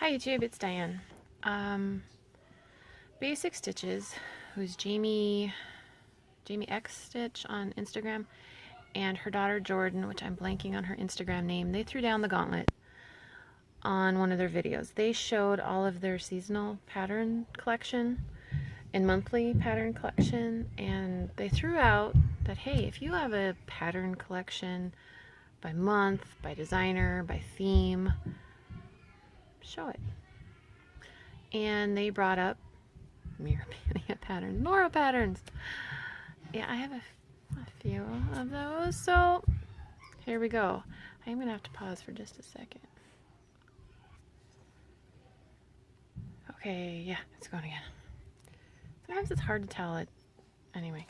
Hi YouTube, it's Diane. Basic Stitches, who's Jamie X Stitch on Instagram, and her daughter Jordan, which I'm blanking on her Instagram name, they threw down the gauntlet on one of their videos. They showed all of their seasonal pattern collection and monthly pattern collection, and they threw out that, hey, if you have a pattern collection by month, by designer, by theme, show it. And they brought up Mirabilia patterns, Nora patterns. Yeah, I have a few of those, so here we go. I'm gonna have to pause for just a second. Okay, yeah, it's going again. Sometimes it's hard to tell it. Anyway,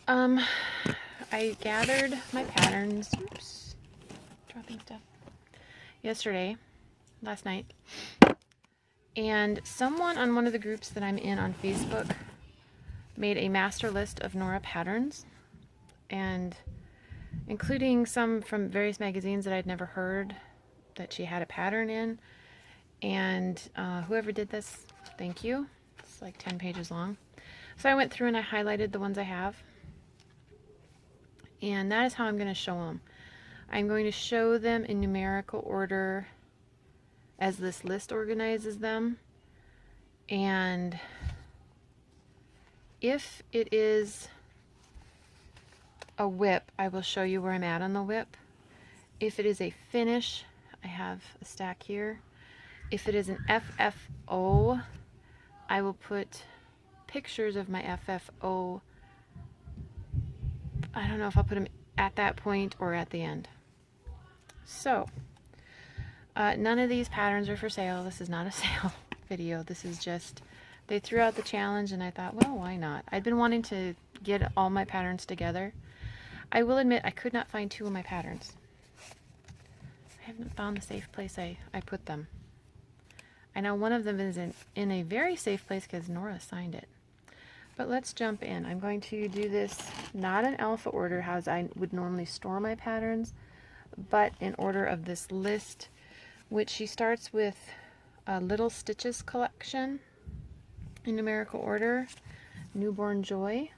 I gathered my patterns. Oops, dropping stuff. Last night. And someone on one of the groups that I'm in on Facebook made a master list of Nora patterns, and including some from various magazines that I'd never heard that she had a pattern in. And whoever did this, thank you. It's like 10 pages long. So I went through and I highlighted the ones I have. And that is how I'm going to show them. I'm going to show them in numerical order as this list organizes them. And if it is a whip, I will show you where I'm at on the whip. If it is a finish, I have a stack here. If it is an FFO, I will put pictures of my FFO. I don't know if I'll put them at that point or at the end. So, none of these patterns are for sale. This is not a sale video. This is just, they threw out the challenge and I thought, well, why not? I'd been wanting to get all my patterns together. I will admit I could not find two of my patterns. I haven't found the safe place I put them. I know one of them is in a very safe place because Nora signed it. But let's jump in. I'm going to do this not in alpha order as I would normally store my patterns, but in order of this list, which she starts with a Little Stitches collection in numerical order. Newborn Joy.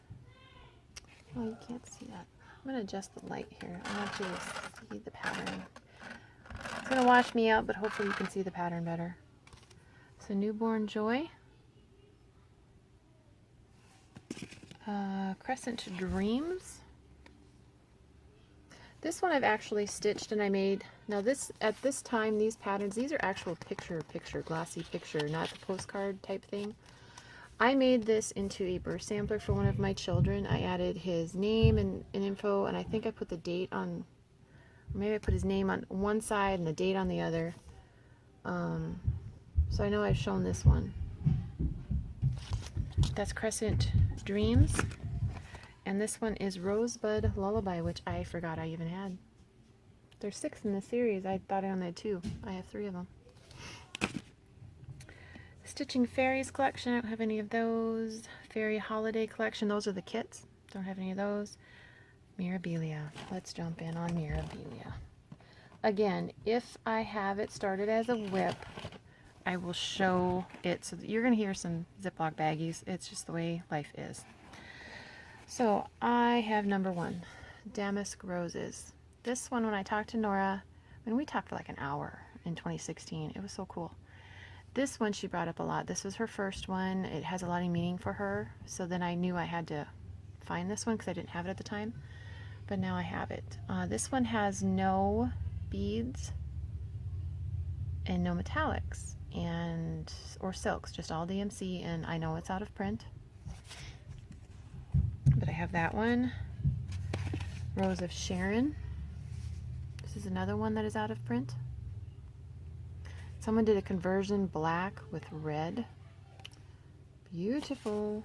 Oh, you can't see that. I'm going to adjust the light here. I want you to see the pattern. It's going to wash me out, but hopefully you can see the pattern better. So Newborn Joy. Crescent Dreams. This one I've actually stitched and I made. Now at this time, these patterns, these are actual picture, glossy picture, not the postcard type thing. I made this into a burst sampler for one of my children. I added his name and info, and I think I put the date on, maybe I put his name on one side and the date on the other. So I know I've shown this one. That's Crescent Dreams. And this one is Rosebud Lullaby, which I forgot I even had. There's 6 in this series. I thought I only had 2. I have 3 of them. Stitching Fairies collection. I don't have any of those. Fairy Holiday collection. Those are the kits. Don't have any of those. Mirabilia. Let's jump in on Mirabilia. Again, if I have it started as a whip, I will show it. So that you're going to hear some Ziploc baggies. It's just the way life is. So I have number 1, Damus Roses. This one, when I talked to Nora, we talked for like an hour in 2016. It was so cool. This one she brought up a lot. This was her first one. It has a lot of meaning for her. So then I knew I had to find this one because I didn't have it at the time. But now I have it. This one has no beads and no metallics or silks, just all DMC, and I know it's out of print. But I have that one. Rose of Sharon. This is another one that is out of print. Someone did a conversion black with red. Beautiful.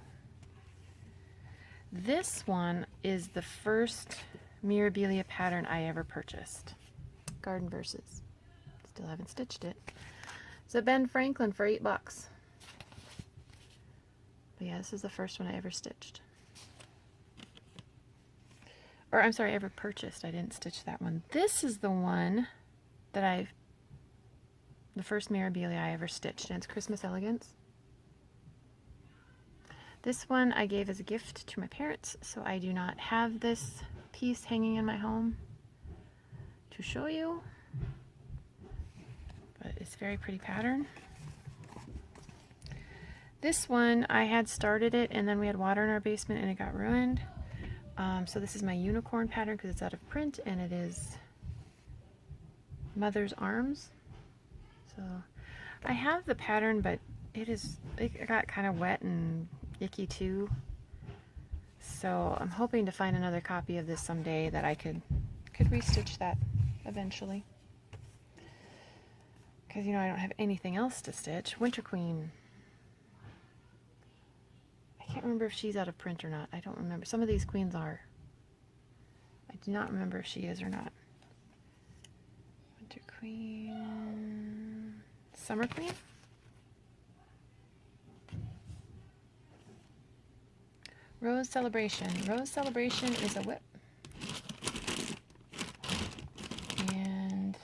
This one is the first Mirabilia pattern I ever purchased. Garden Verses. Still haven't stitched it. So Ben Franklin for $8. But yeah, this is the first one I ever stitched. Or I'm sorry, ever purchased. I didn't stitch that one. This is the one that I've The first Mirabilia I ever stitched, and it's Christmas Elegance. This one I gave as a gift to my parents, so I do not have this piece hanging in my home to show you, but it's a very pretty pattern. This one, I had started it and then we had water in our basement and it got ruined. So this is my unicorn pattern because it's out of print, and it is Mother's Arms. So I have the pattern, but it got kind of wet and icky too. So I'm hoping to find another copy of this someday that I could restitch that eventually. Because, you know, I don't have anything else to stitch. Winter Queen. I can't remember if she's out of print or not. I don't remember. Some of these queens are. I do not remember if she is or not. Winter Queen. Summer Queen? Rose Celebration. Rose Celebration is a whip. And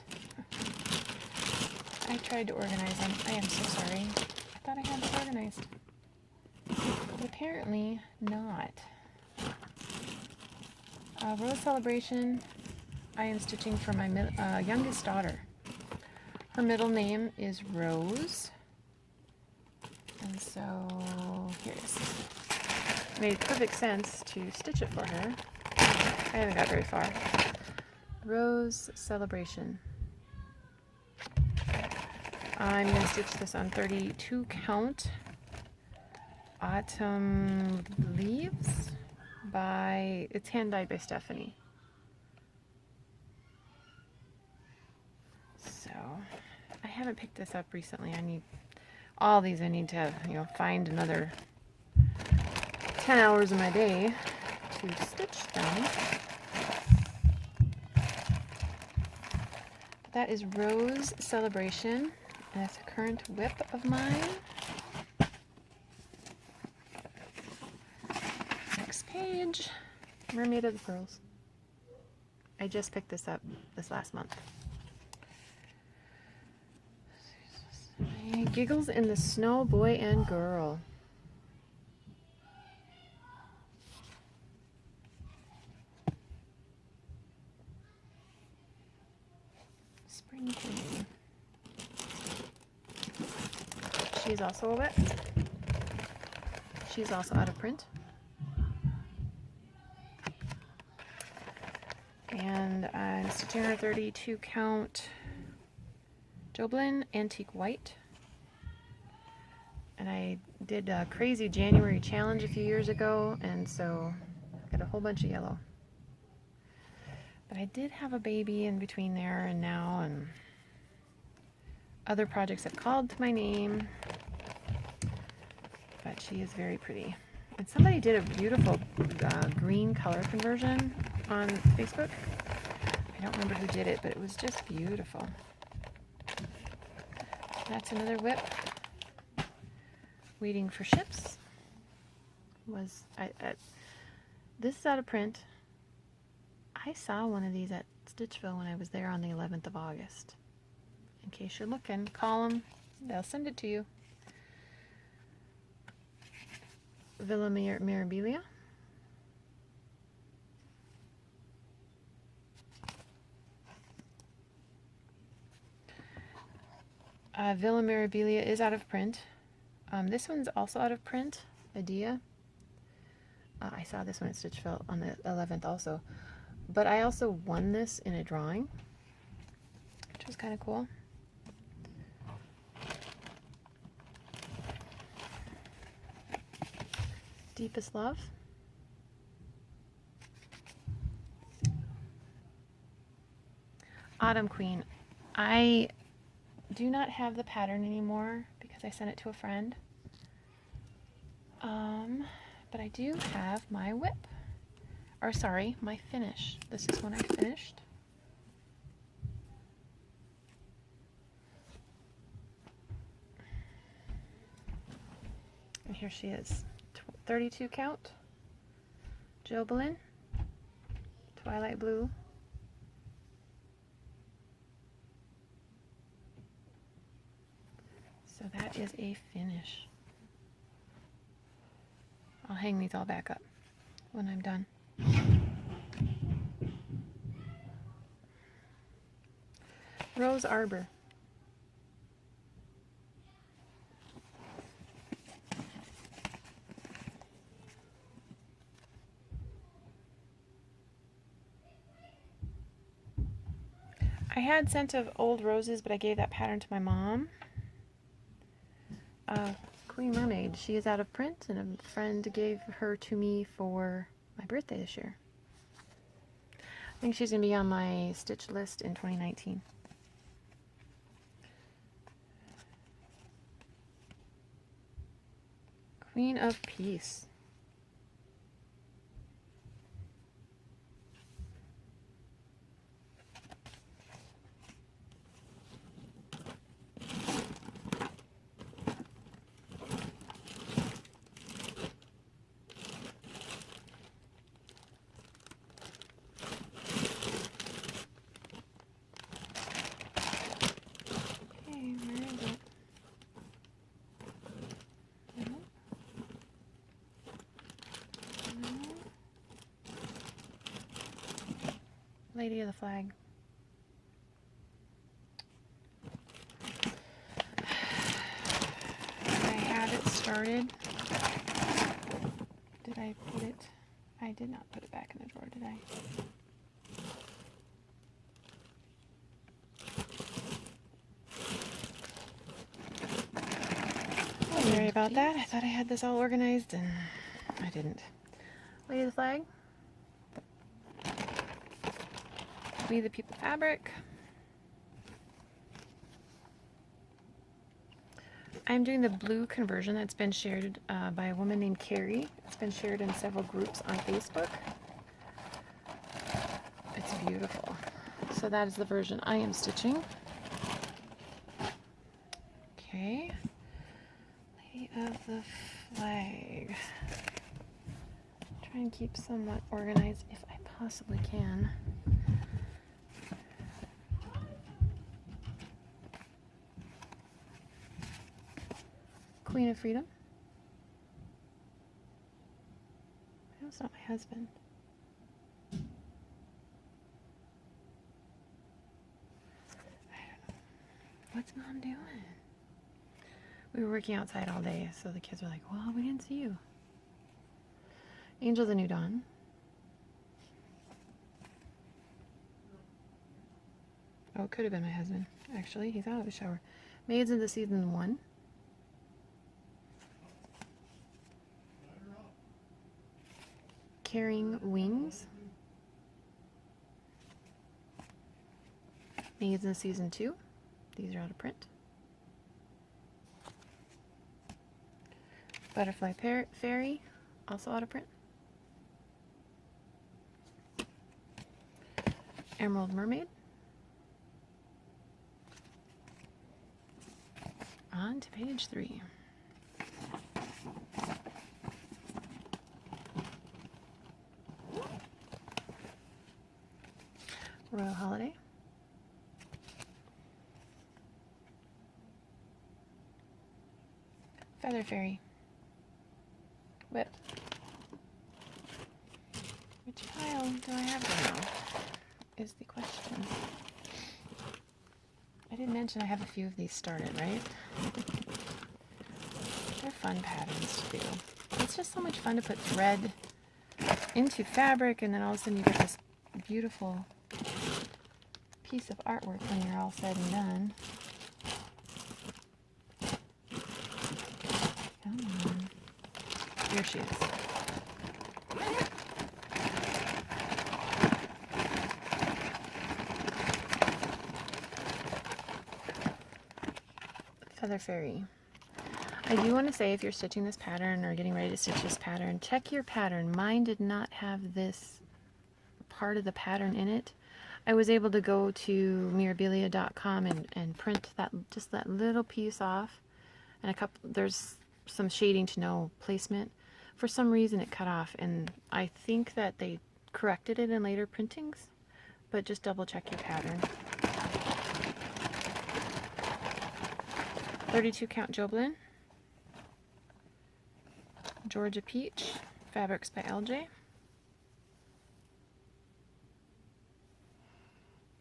I tried to organize them. I am so sorry. I thought I had them organized. But apparently not. Rose Celebration, I am stitching for my youngest daughter. Her middle name is Rose. And so, here it is. It made perfect sense to stitch it for her. I haven't got very far. Rose Celebration. I'm going to stitch this on 32 count. Autumn Leaves it's hand dyed by Stephanie. So I haven't picked this up recently. I need to, you know, find another 10 hours of my day to stitch them. That is Rose Celebration, and that's a current whip of mine. Next page, Mermaid of the Pearls. I just picked this up this last month. Giggles in the Snow, Boy and Girl. Spring Queen. She's also a wet. She's also out of print. And I'm stitching her 32 count Joblin Antique White. And I did a crazy January challenge a few years ago, and so I got a whole bunch of yellow. But I did have a baby in between there and now, and other projects have called to my name. But she is very pretty. And somebody did a beautiful green color conversion on Facebook. I don't remember who did it, but it was just beautiful. That's another whip. Waiting for Ships. This is out of print. I saw one of these at Stitchville when I was there on the 11th of August. In case you're looking, call them. They'll send it to you. Villa Mirabilia. Villa Mirabilia is out of print. This one's also out of print, Adia. I saw this one at Stitchville on the 11th also. But I also won this in a drawing, which was kind of cool. Deepest Love. Autumn Queen. I do not have the pattern anymore because I sent it to a friend. But I do have my whip. Or sorry, my finish. This is when I finished. And here she is. 32 count. Joblin. Twilight Blue. So that is a finish. I'll hang these all back up when I'm done. Rose Arbor. I had scent of old roses, but I gave that pattern to my mom. Queen Mermaid. She is out of print, and a friend gave her to me for my birthday this year. I think she's going to be on my stitch list in 2019. Queen of Peace. Lady of the Flag. I had it started. Did I put it? I did not put it back in the drawer, did I? Oh, sorry about that. I thought I had this all organized and I didn't. Lady of the Flag. We the People fabric. I'm doing the blue conversion that's been shared by a woman named Carrie. It's been shared in several groups on Facebook. It's beautiful. So that is the version I am stitching. Okay. Lady of the Flag. Try and keep somewhat organized if I possibly can. Queen of Freedom. That's not my husband. I don't know. What's Mom doing? We were working outside all day, so the kids were like, well, we didn't see you. Angel of the New Dawn. Oh, it could have been my husband. Actually, he's out of the shower. Maids of the Season 1. Carrying Wings. Maids in Season 2. These are out of print. Butterfly Fairy, also out of print. Emerald Mermaid. On to page 3. Royal Holiday. Feather Fairy. Whip. Which pile do I have now? Is the question. I did mention I have a few of these started, right? They're fun patterns to do. It's just so much fun to put thread into fabric, and then all of a sudden you get this beautiful piece of artwork when you're all said and done. Come on. Here she is. Feather Fairy. I do want to say, if you're stitching this pattern or getting ready to stitch this pattern, check your pattern. Mine did not have this part of the pattern in it. I was able to go to Mirabilia.com and print that, just that little piece off, and a couple, there's some shading to no placement. For some reason it cut off, and I think that they corrected it in later printings, but just double check your pattern. 32 count Joblin, Georgia Peach, fabrics by LJ.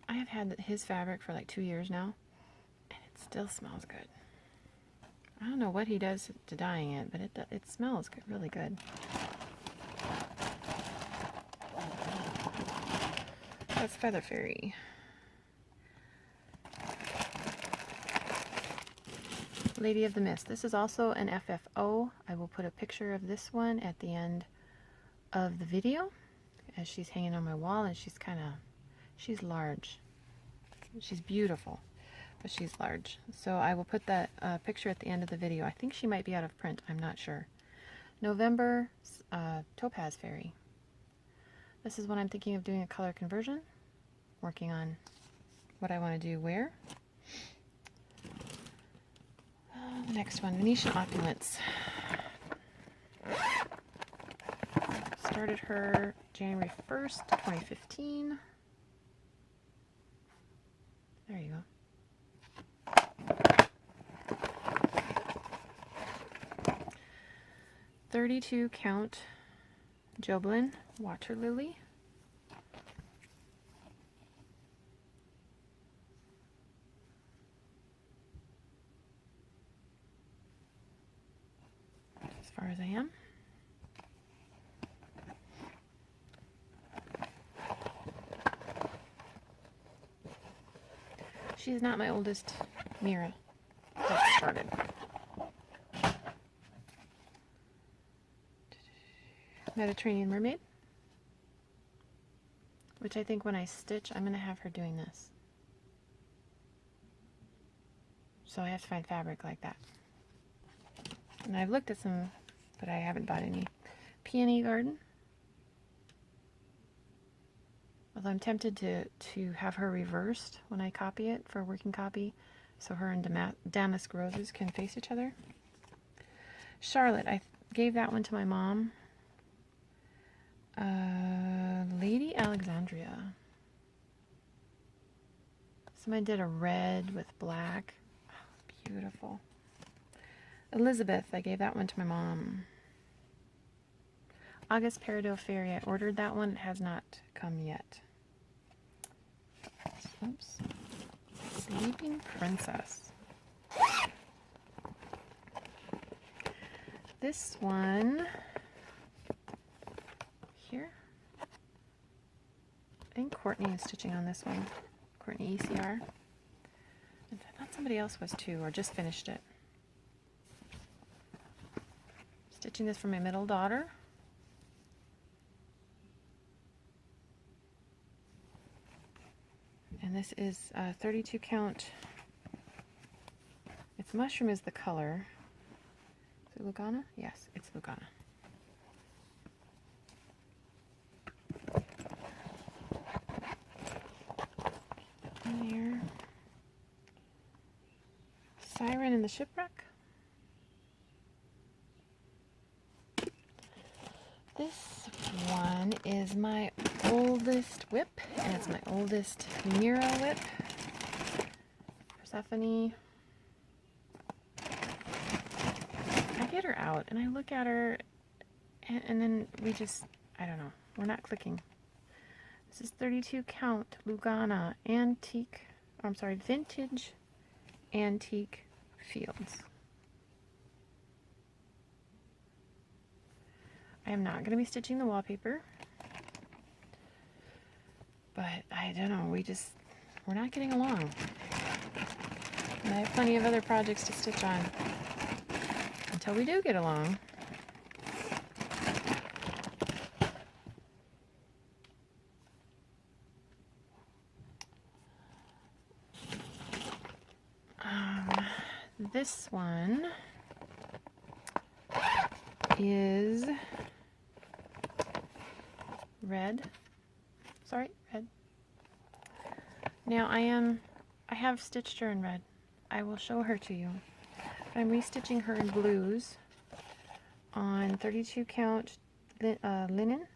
I have had his fabric for like 2 years now, and it still smells good. I don't know what he does to dyeing it, but it smells good, really good. That's Feather Fairy. Lady of the Mist. This is also an FFO. I will put a picture of this one at the end of the video as she's hanging on my wall, and she's large. She's beautiful, but she's large. So I will put that picture at the end of the video. I think she might be out of print. I'm not sure. November Topaz Fairy. This is when I'm thinking of doing a color conversion. Working on what I want to do where. The next one, Venetian Opulence. Started her January 1st, 2015. There you go. 32 count Joblin Water Lily. As far as I am. She's not my oldest Mira that started. Mediterranean Mermaid, which I think when I stitch, I'm going to have her doing this. So I have to find fabric like that. And I've looked at some, but I haven't bought any. Peony Garden. Although I'm tempted to have her reversed when I copy it for a working copy, so her and Damus Roses can face each other. Charlotte, I gave that one to my mom. Lady Alexandria. Somebody did a red with black. Oh, beautiful. Elizabeth, I gave that one to my mom. August Peridot Fairy, I ordered that one. It has not come yet. Oops. Sleeping Princess. This one here. I think Courtney is stitching on this one. Courtney ECR. I thought somebody else was too, or just finished it. Stitching this for my middle daughter. And this is 32 count. It's mushroom is the color. Is it Lugana? Yes, it's Lugana. In here. Siren in the Shipwreck. This one is my oldest whip, and it's my oldest Mira whip. Persephone. I get her out, and I look at her, and then we just, I don't know, we're not clicking. This is 32 count Lugana antique, I'm sorry, vintage antique fields. I am not going to be stitching the wallpaper, but I don't know, we're not getting along. And I have plenty of other projects to stitch on until we do get along. This one is red. Sorry, red. Now I have stitched her in red. I will show her to you. I'm restitching her in blues on 32 count linen.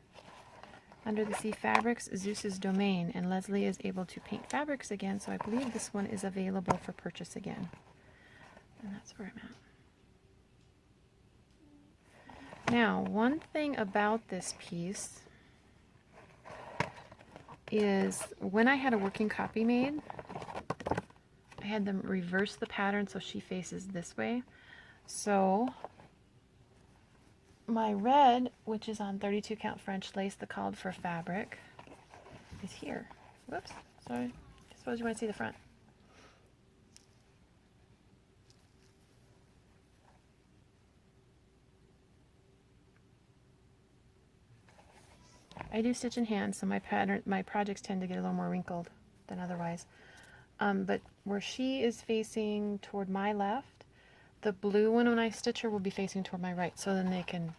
Under the Sea Fabrics, Zeus's Domain, and Leslie is able to paint fabrics again, so I believe this one is available for purchase again. And that's where I'm at. Now, one thing about this piece is when I had a working copy made, I had them reverse the pattern so she faces this way. So my red, which is on 32 count French lace, the called for fabric, is here. Whoops, sorry. I suppose you want to see the front. I do stitch in hand, so my projects tend to get a little more wrinkled than otherwise. But where she is facing toward my left, the blue one when I stitch her will be facing toward my right, so then they can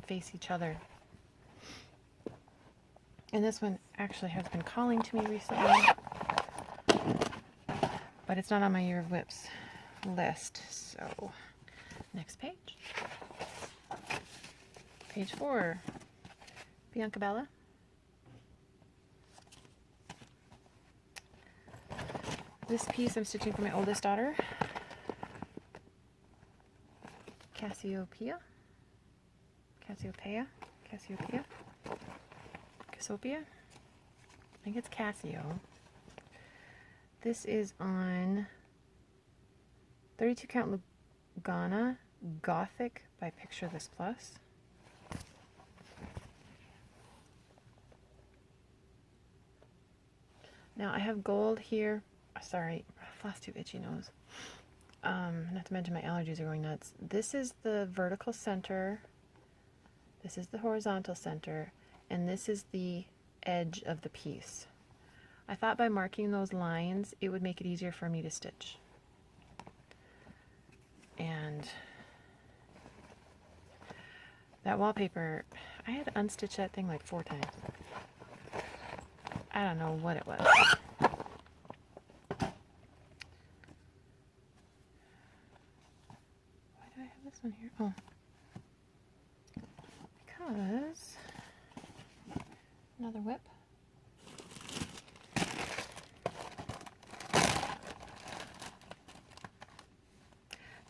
face each other. And this one actually has been calling to me recently, but it's not on my Year of Whips list. So, next page. Page 4. Bianca Bella. This piece I'm stitching for my oldest daughter, Cassiopeia. I think it's Cassio. This is on 32 count Lugana Gothic by Picture This Plus. Now I have gold here. Sorry, floss too itchy nose. Not to mention my allergies are going nuts. This is the vertical center. This is the horizontal center. And this is the edge of the piece. I thought by marking those lines, it would make it easier for me to stitch. And that wallpaper, I had to unstitch that thing like 4 times. I don't know what it was. Why do I have this one here? Oh. Because another whip.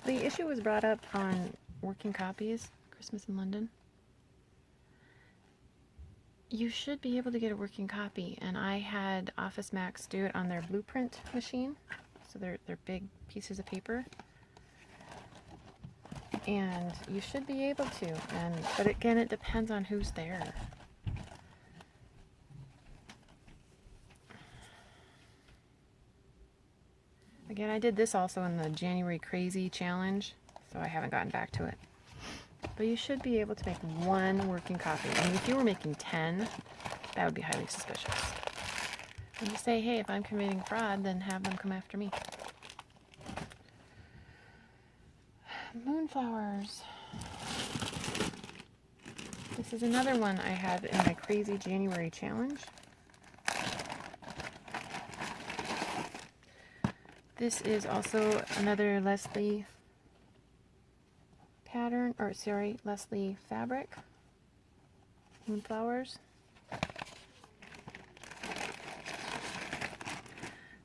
The issue was brought up on working copies, Christmas in London. You should be able to get a working copy, and I had Office Max do it on their blueprint machine, so they're big pieces of paper, and you should be able to. But again, it depends on who's there. Again, I did this also in the January Crazy Challenge, so I haven't gotten back to it. But you should be able to make one working copy. I mean, if you were making 10, that would be highly suspicious. And you say, hey, if I'm committing fraud, then have them come after me. Moonflowers. This is another one I had in my Crazy January Challenge. This is also another Leslie pattern, or sorry, Leslie fabric. Moonflowers.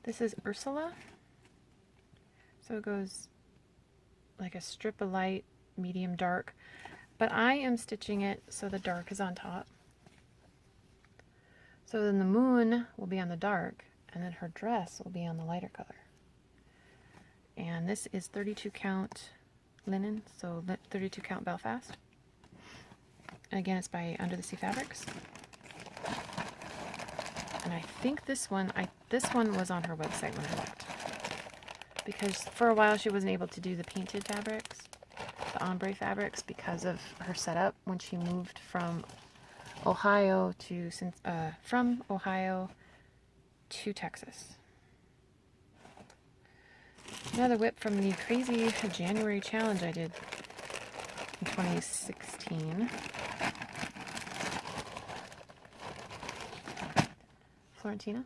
This is Ursula. So it goes like a strip of light, medium, dark. But I am stitching it so the dark is on top. So then the moon will be on the dark, and then her dress will be on the lighter color. And this is 32 count linen, so 32 count Belfast. And again, it's by Under the Sea Fabrics. And I think this one was on her website when I looked, because for a while she wasn't able to do the painted fabrics, the ombre fabrics, because of her setup when she moved from Ohio to Texas. Another whip from the Crazy January Challenge I did in 2016. Florentina.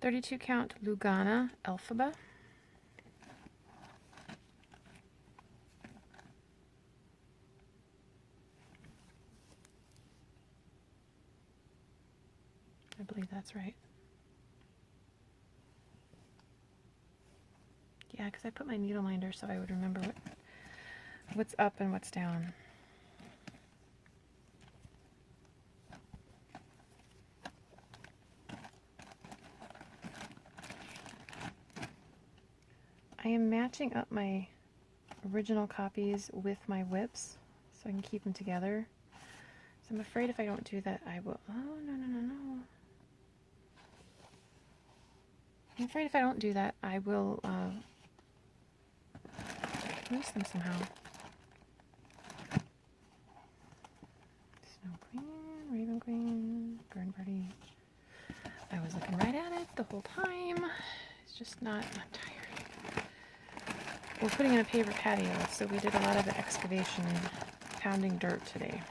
.32 count Lugana Elphaba. that's right. Yeah, because I put my needle minder so I would remember what's up and what's down. I am matching up my original copies with my whips so I can keep them together. So I'm afraid if I don't do that, I will... Oh, no, no, no, no. I'm afraid if I don't do that, I will lose them somehow. Snow Queen, Raven Queen, Garden Party. I was looking right at it the whole time. It's just not... I'm tired. We're putting in a paver patio, so we did a lot of the excavation, pounding dirt today.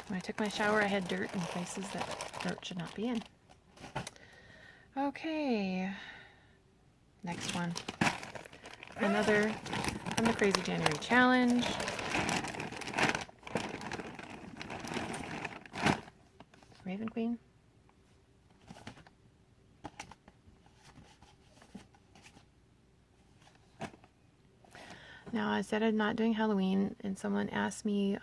When I took my shower, I had dirt in places that dirt should not be in. Okay, next one. Another from the Crazy January Challenge. Raven Queen. Now, I said I'm not doing Halloween, and someone asked me,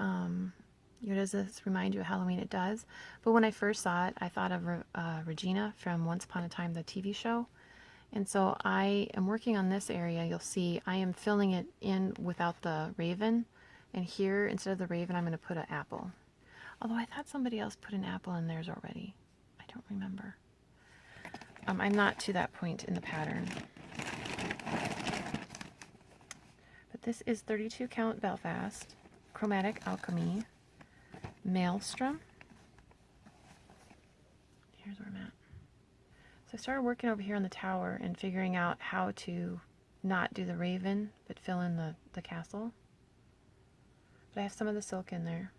does this remind you of Halloween? It does. But when I first saw it, I thought of Regina from Once Upon a Time, the TV show. And so I am working on this area. You'll see I am filling it in without the raven. And here, instead of the raven, I'm going to put an apple. Although I thought somebody else put an apple in theirs already. I don't remember. I'm not to that point in the pattern. This is 32 count Belfast, Chromatic Alchemy, Maelstrom. Here's where I'm at. So I started working over here on the tower and figuring out how to not do the raven, but fill in the castle. But I have some of the silk in there.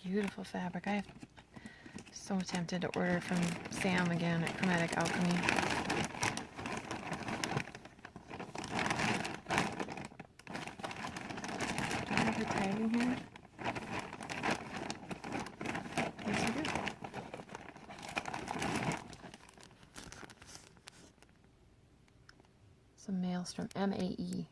Beautiful fabric. I'm so tempted to order from Sam again at Chromatic Alchemy. Do I have her tag in here? Yes, I do. Some Maelstrom, M-A-E.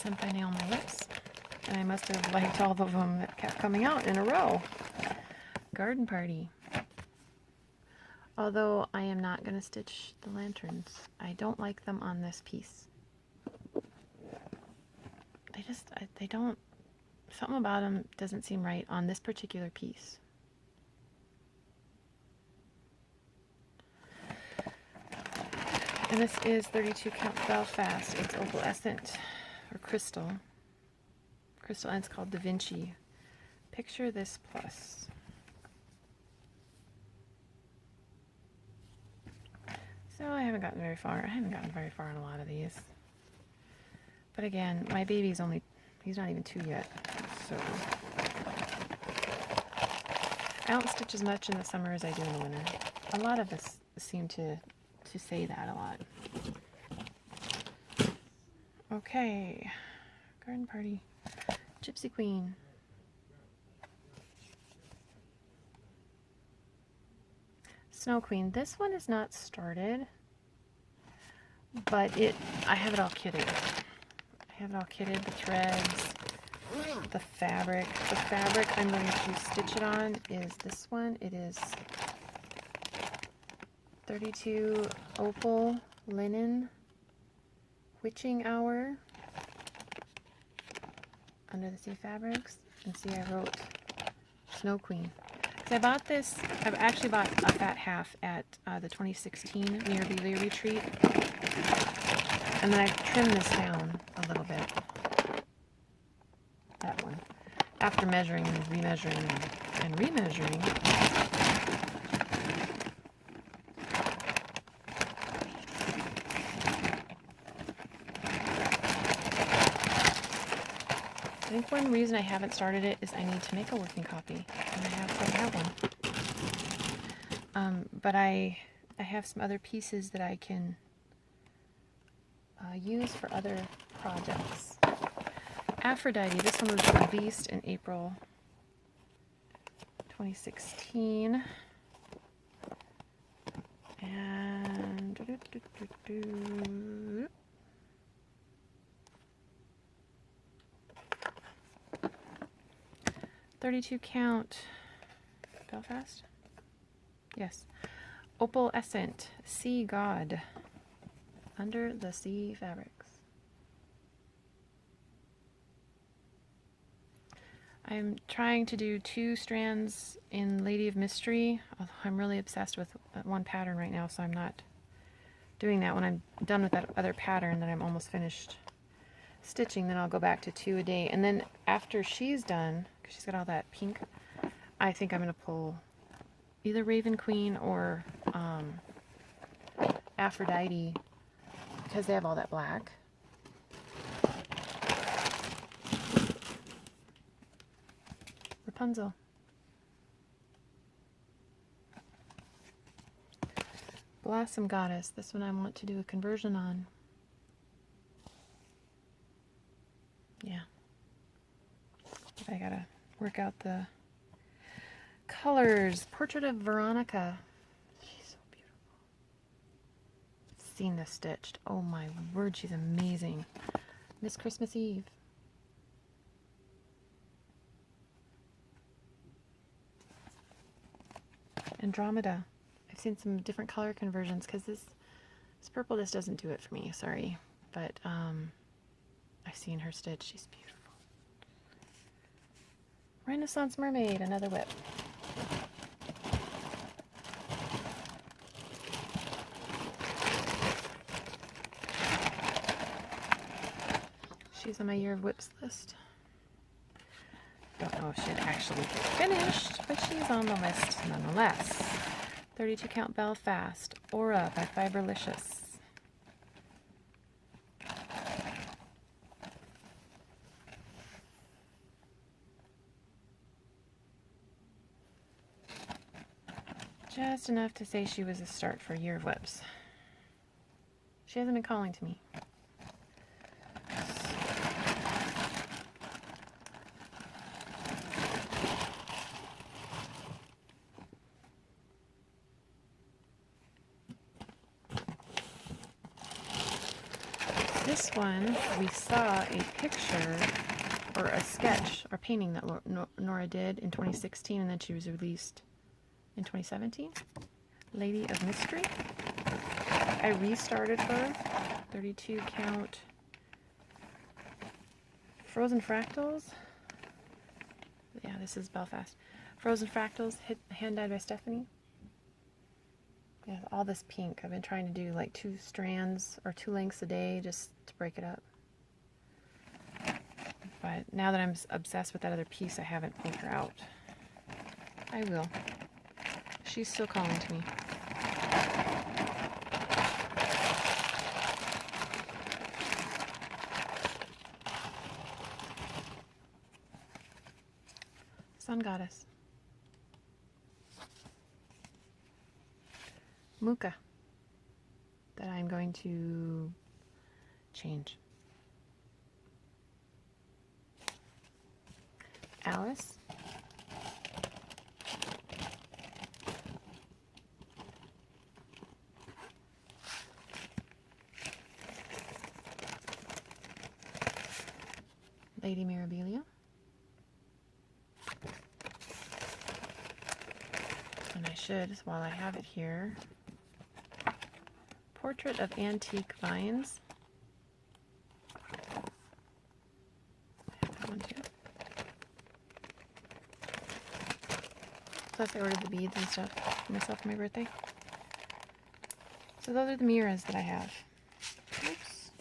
I'm finding all my lips, and I must have liked all of them that kept coming out in a row. Garden Party. Although I am not going to stitch the lanterns. I don't like them on this piece. They don't, something about them doesn't seem right on this particular piece. And this is 32 count Belfast. It's opalescent. Or crystal, and it's called Da Vinci. Picture this plus. So I haven't gotten very far. I haven't gotten very far on a lot of these. But again, my baby's he's not even 2 yet. So I don't stitch as much in the summer as I do in the winter. A lot of us seem to say that a lot. Okay, Garden Party, Gypsy Queen. Snow Queen. This one is not started, but I have it all kitted. The threads, the fabric. The fabric I'm going to stitch it on is this one. It is 32 opal linen. Witching Hour, Under the Sea Fabrics, and see I wrote Snow Queen. Because I bought this, I've actually bought a fat half at the 2016 Mirabilia retreat, and then I've trimmed this down a little bit, that one, after measuring and remeasuring and remeasuring. think one reason I haven't started it is I need to make a working copy, and I don't have one. But I have some other pieces that I can use for other projects. Aphrodite, this one was released in April 2016. And 32 count Belfast? Yes. Opalescent Sea God. Under the Sea Fabrics. I'm trying to do 2 strands in Lady of Mystery, although I'm really obsessed with one pattern right now, so I'm not doing that. When I'm done with that other pattern that I'm almost finished stitching, then I'll go back to 2 a day. And then after she's done, because she's got all that pink, I think I'm going to pull either Raven Queen or Aphrodite, because they have all that black. Rapunzel. Blossom Goddess. This one I want to do a conversion on. Yeah. I gotta work out the colors. Portrait of Veronica. She's so beautiful. I've seen this stitched. Oh my word, she's amazing. Miss Christmas Eve. Andromeda. I've seen some different color conversions because this purple just doesn't do it for me, sorry. But I've seen her stitch. She's beautiful. Renaissance Mermaid, another whip. She's on my Year of Whips list. Don't know if she'd actually get finished, but she's on the list nonetheless. 32 count Belfast, Aura by Fiberlicious. Just enough to say she was a start for Year of Whips. She hasn't been calling to me. This one, we saw a picture or a sketch or painting that Nora did in 2016, and then she was released in 2017. Lady of Mystery. I restarted her. 32 count Frozen Fractals. Yeah, this is Belfast. Frozen Fractals, hand dyed by Stephanie. Yeah, all this pink. I've been trying to do like 2 strands or 2 lengths a day just to break it up. But now that I'm obsessed with that other piece, I haven't pulled her out. I will. She's still calling to me. Sun Goddess. Muka. That I'm going to change. Alice. Lady Mirabilia. And I should, while I have it here, Portrait of Antique Vines. I have that one too. Plus I ordered the beads and stuff for myself for my birthday. So those are the mirrors that I have. Oops.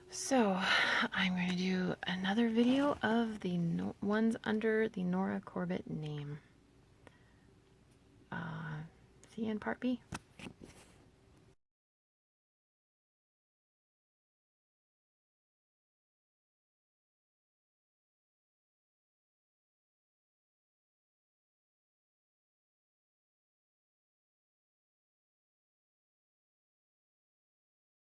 So I'm going to do another video of the ones under the Nora Corbett name. See you in part B.